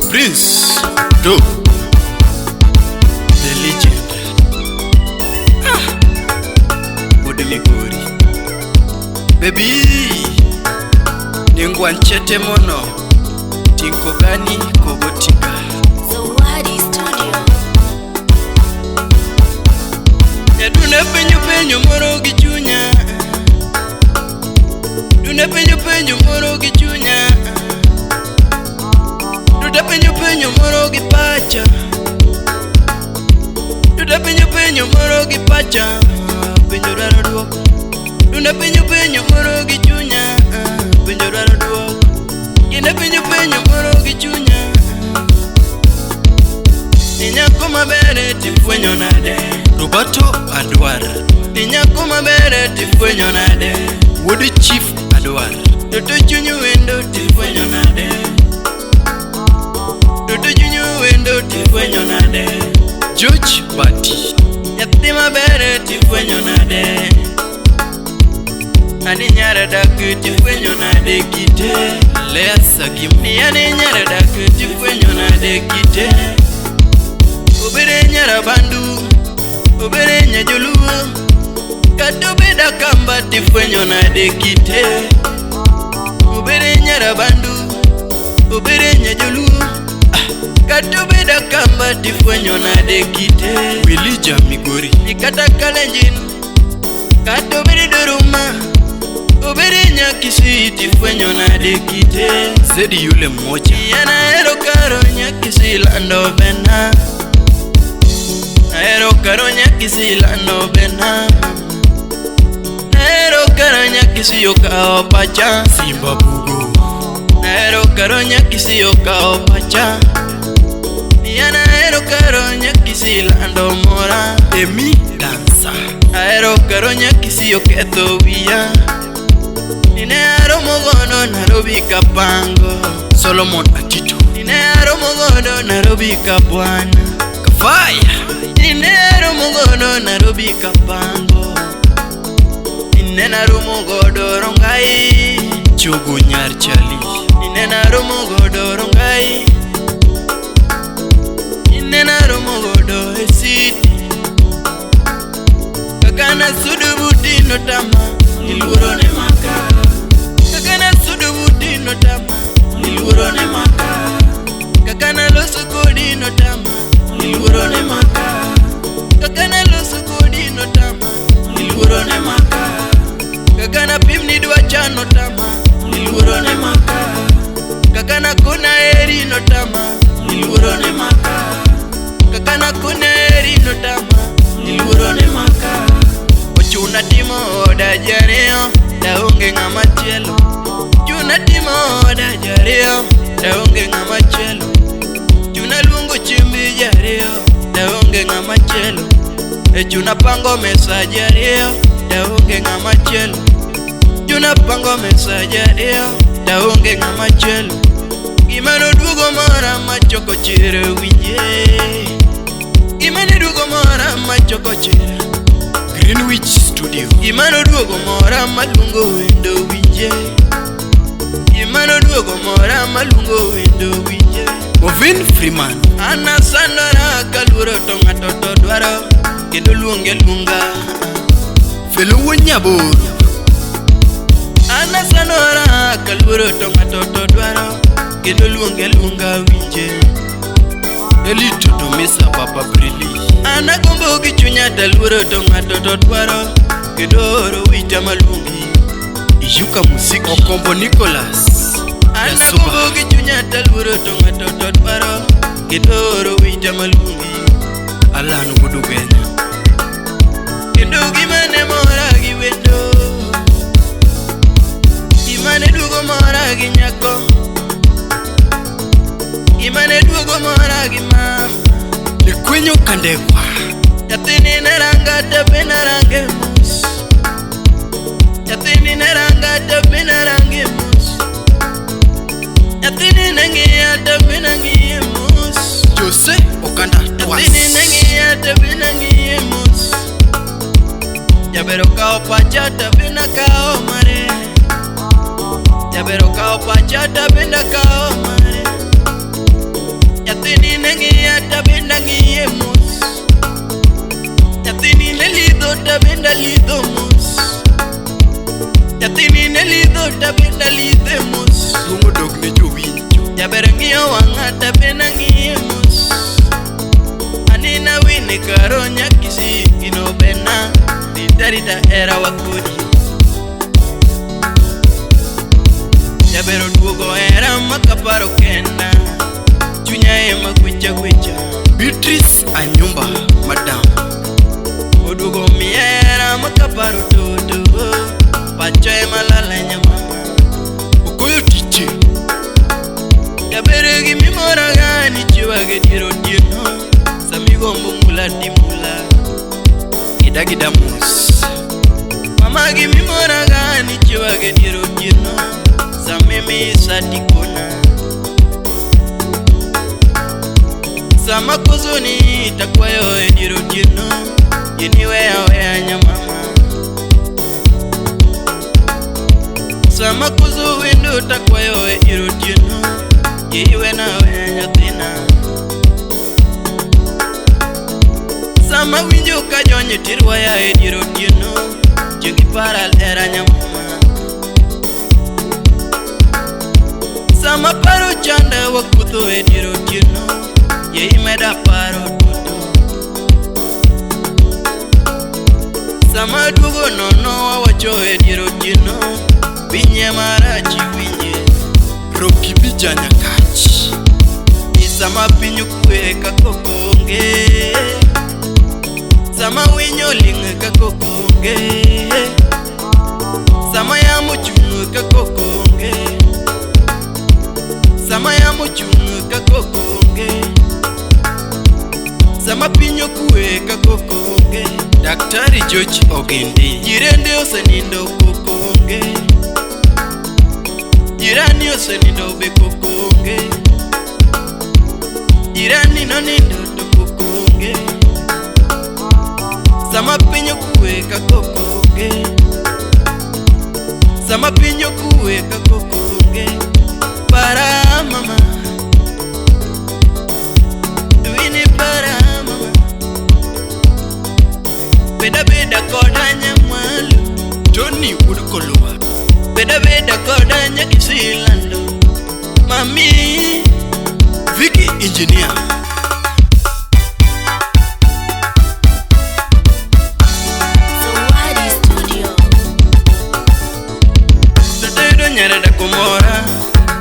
Prince Do the legend Bode Migori Baby Ningwanchete mono Tinko gani kogotika Zawadi Studio. Yadune penyo moro gichunya Dune penyo moro gichunya Duda penyo moro gipacha Duda penyo moro gipacha Penyo raro duoko Dune penyo moro gichunya Penyo raro duoko Kine penyo moro gichunya Ninyako mabere tifwenyo nade Roberto Adwar Ninyako mabere tifwenyo nade Woody Chief Adwar Toto chunyu wendo tifwenyo nade Toto chunyu wendo tifwenyo nade George Bati Yati mabere tifwenyo nade Ani nyara daku tifwenyo nade kite Lea Sagim Yani nyara daku tifwenyo nade kite Obere nyara bandu Obere nyajoluo Kato beda kamba tifwenyo nade kite Obere nyara bandu Obere nyajoluo Kato beda kamba tifwenyo nade kite Wilija Migori Nikata kalenjin Kato bede doruma Obere nyakisi tifwenyo nade kite Zedi yule mmoja Yana ero karo nyakisi lando bena Aero karonya kisi lano bena Aero karonya kisi yoka opacha Simba bugo Aero karonya kisi yoka opacha Niana aero karonya kisi lando mora Emi dansa Aero karonya kisi yoka etobia Nine aro mogono narobi kapango Solomon Atitu Nine aro mogono narobi kapwana Kafaya Ninero mugodo narobi kapango Ninero mugodo rongai Chugu nyar chali Ninero mugodo rongai Ninero mugodo esiti Kakana sudu buti no tama Iluro ne maka Kakana sudu buti no tama Iluro ne maka Kakana loso kodi no tama Iluro ne maka Kakana loso kodi no tama Iluro ne maka Kakana pimni dua chano tama Iluro ne maka Kakana kuna eri no tama Iluro ne maka Kakana kuna eri no tama Iluro ne maka Ochuna timo oda jareo Daunge ngamachelo Chuna timo oda jareo Daunge ngamachelo Chuna lungu chimbi jareo Daunge ngamachelo Chuna pango mesa jareo Daunge ngamachelo Chuna pango mesa jareo Daunge ngamachelo Gimano dugo mora machoko chire wije Gimane dugo mora machoko chire Greenwich Studio Gimano dugo mora malungo wendo wije Gimano dugo mora malungo wendo wije Movin Freeman Ana sandara kaluro tonga toto dwaro Kendo luonge lunga Felu nyaburu Ana sandara kaluro tonga toto dwaro Kendo luonge lunga winje Elito domesa papa brili Ana gombo gichunya daluro tonga toto dwaro Kendo oro wita malungi Iyuka musiki Okombo Nicholas Ana gombo gichunya daluro tonga toto dwaro Kendo oro wita malungi Alanu gudu genya Kendo gimane mora giwendo Gimane dugo mora ginyako Gimane dugo mora gimama Likwenyo kandekwa Yatini neranga tabi narange mus Yatini neranga tabi narange mus Yatini nengi ya tabi nangi mus Jose Okanda Twas Yatini nengi ya tabi nangi mus Yabero kao pacha tabi na kao mare Yabero kao pacha tabi na kao mare tabenda lidho mos, nyathini ne lidho tabenda lidhe mos. Luongo dog ne jowinjo, jaber ng'iyo wang'a tabenda ng'iye mos. Anina wine karo nyakisi gino bena, nitarita era wakodi. Jaber oduogo era makaparo kenda, chunya ema gwecha gwecha. Beatrice Anyumba, madam oduogo miera makaparo todo, pacho ema lala nyamama okoyo tiche. Jaber gimimora gani chiwage diero dieno, samigombo mula dimula gida mus. Mama gimimora gani chiwage diero dieno, samimi satikona. Sama kuzuni takwayo ediero dieno, yeni wea nyamama. Sama kuzu windu takwayo ediero dieno, yiwe na wea nyathina. Sama winjo kajonye tirwaya ediero dieno, jengi paral era nyamama. Sama paro chanda wakutho ediero dieno, yei meda paro todo. Sama dugo nono wawacho ediero dieno, binye marachi winye roki bija nyakachi. Isama pinyu kwe kakokonge, sama winyo linge kakokonge, sama ya muchungu kakokonge, sama ya muchungu kakokonge, sama pinyo kwe kakokonge. Daktari George Ogendi, jirende osenindo kokonge, jirani osenindo be kokonge, jirani no nindo to kokonge. Sama pinyo kwe kakokonge, sama pinyo kwe kakokonge. Para mama, wini para mama, beda kodanya mwalu, Tony Udukolowa, beda kodanya kisilando, mami, Vicky Engineer. Zawadi Studio. Tatedo nyara da komora,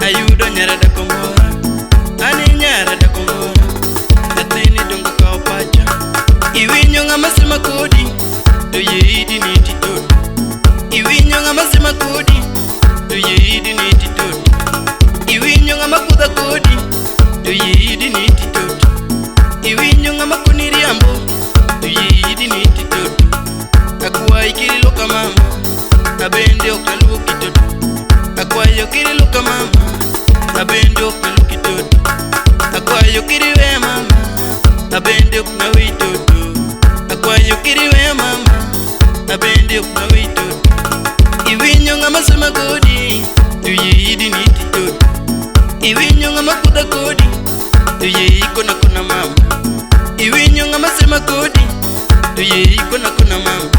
ayudo nyara da komora, ani nyara da komora, tatini dungu kao pacha. Iwinyo ngama sema kodi, to yeidi niti todo. Iwinyo ngama sema kodi, to yeidi niti todo. Iwinyo ngama kuda kodi, to yeidi niti todo. Iwinyo ngama kuniriambo, to yeidi niti todo. Akwa ikiri loka mama, abende okaluo kitoto. Akwa yokiri loka mama, abende okaluo kitoto. Akwa yokiri we mama, abende okaluo kitoto. Akwa yokiri we mama, abende okaluo kitoto. Iwinyo ngama sema kodi, to yeidi niti todo. Iwinyo ngama kuda kodi, to yeidi kona mama. Iwinyo ngama sema kodi, to yeidi kona mama.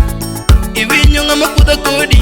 Iwinyo ngama kuda kodi,